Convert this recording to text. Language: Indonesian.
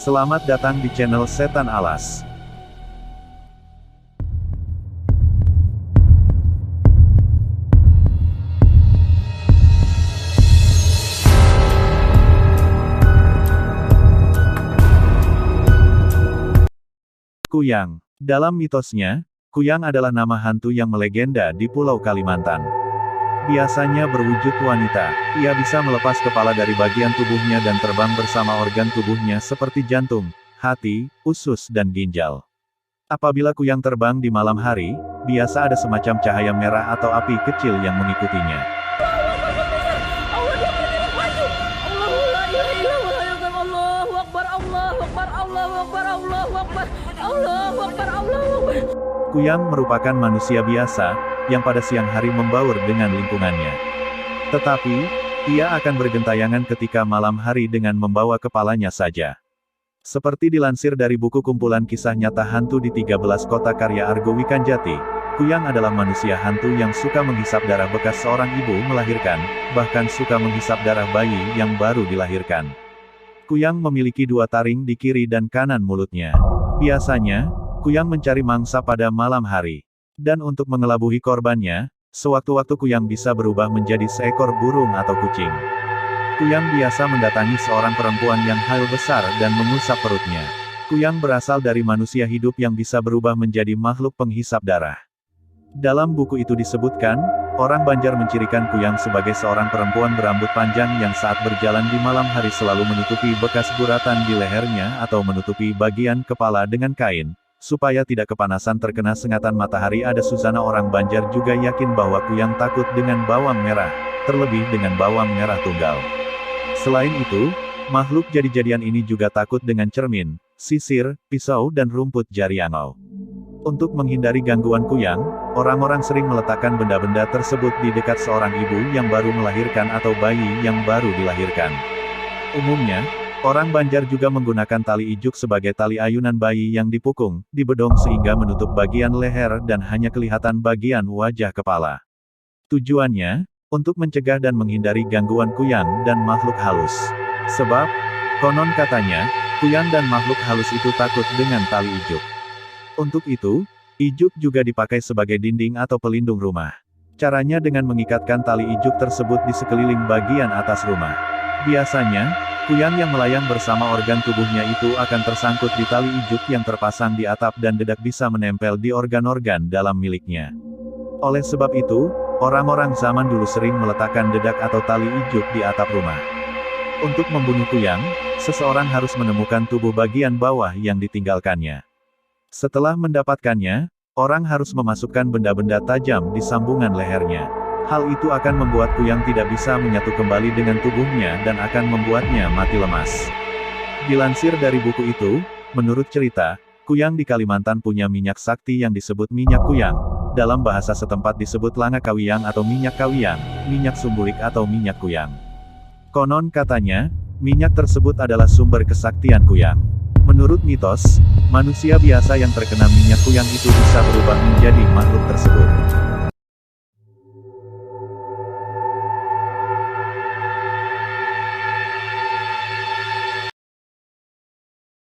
Selamat datang di channel Setan Alas. Kuyang. Dalam mitosnya, Kuyang adalah nama hantu yang melegenda di Pulau Kalimantan. Biasanya berwujud wanita, ia bisa melepas kepala dari bagian tubuhnya dan terbang bersama organ tubuhnya seperti jantung, hati, usus dan ginjal. Apabila Kuyang terbang di malam hari, biasa ada semacam cahaya merah atau api kecil yang mengikutinya. Kuyang merupakan manusia biasa, yang pada siang hari membaur dengan lingkungannya. Tetapi, ia akan bergentayangan ketika malam hari dengan membawa kepalanya saja. Seperti dilansir dari buku kumpulan kisah nyata hantu di 13 kota karya Argo Wikanjati, Kuyang adalah manusia hantu yang suka menghisap darah bekas seorang ibu melahirkan, bahkan suka menghisap darah bayi yang baru dilahirkan. Kuyang memiliki 2 taring di kiri dan kanan mulutnya. Biasanya, Kuyang mencari mangsa pada malam hari. Dan untuk mengelabuhi korbannya, sewaktu-waktu Kuyang bisa berubah menjadi seekor burung atau kucing. Kuyang biasa mendatangi seorang perempuan yang hail besar dan mengusap perutnya. Kuyang berasal dari manusia hidup yang bisa berubah menjadi makhluk penghisap darah. Dalam buku itu disebutkan, orang Banjar mencirikan Kuyang sebagai seorang perempuan berambut panjang yang saat berjalan di malam hari selalu menutupi bekas guratan di lehernya atau menutupi bagian kepala dengan kain, supaya tidak kepanasan terkena sengatan matahari. Ada Suzana orang Banjar juga yakin bahwa Kuyang takut dengan bawang merah, terlebih dengan bawang merah tunggal. Selain itu, makhluk jadi-jadian ini juga takut dengan cermin, sisir, pisau dan rumput jari angau. Untuk menghindari gangguan Kuyang, orang-orang sering meletakkan benda-benda tersebut di dekat seorang ibu yang baru melahirkan atau bayi yang baru dilahirkan. Umumnya, orang Banjar juga menggunakan tali ijuk sebagai tali ayunan bayi yang dipukung, dibedong sehingga menutup bagian leher dan hanya kelihatan bagian wajah kepala. Tujuannya, untuk mencegah dan menghindari gangguan Kuyang dan makhluk halus. Sebab, konon katanya, Kuyang dan makhluk halus itu takut dengan tali ijuk. Untuk itu, ijuk juga dipakai sebagai dinding atau pelindung rumah. Caranya dengan mengikatkan tali ijuk tersebut di sekeliling bagian atas rumah. Biasanya, Kuyang yang melayang bersama organ tubuhnya itu akan tersangkut di tali ijuk yang terpasang di atap dan dedak bisa menempel di organ-organ dalam miliknya. Oleh sebab itu, orang-orang zaman dulu sering meletakkan dedak atau tali ijuk di atap rumah. Untuk membunuh Kuyang, seseorang harus menemukan tubuh bagian bawah yang ditinggalkannya. Setelah mendapatkannya, orang harus memasukkan benda-benda tajam di sambungan lehernya. Hal itu akan membuat Kuyang tidak bisa menyatu kembali dengan tubuhnya dan akan membuatnya mati lemas. Dilansir dari buku itu, menurut cerita, Kuyang di Kalimantan punya minyak sakti yang disebut minyak Kuyang. Dalam bahasa setempat disebut langa kawiyang atau minyak kawiyang, minyak sumbulik atau minyak Kuyang. Konon katanya, minyak tersebut adalah sumber kesaktian Kuyang. Menurut mitos, manusia biasa yang terkena minyak Kuyang itu bisa berubah menjadi makhluk tersebut.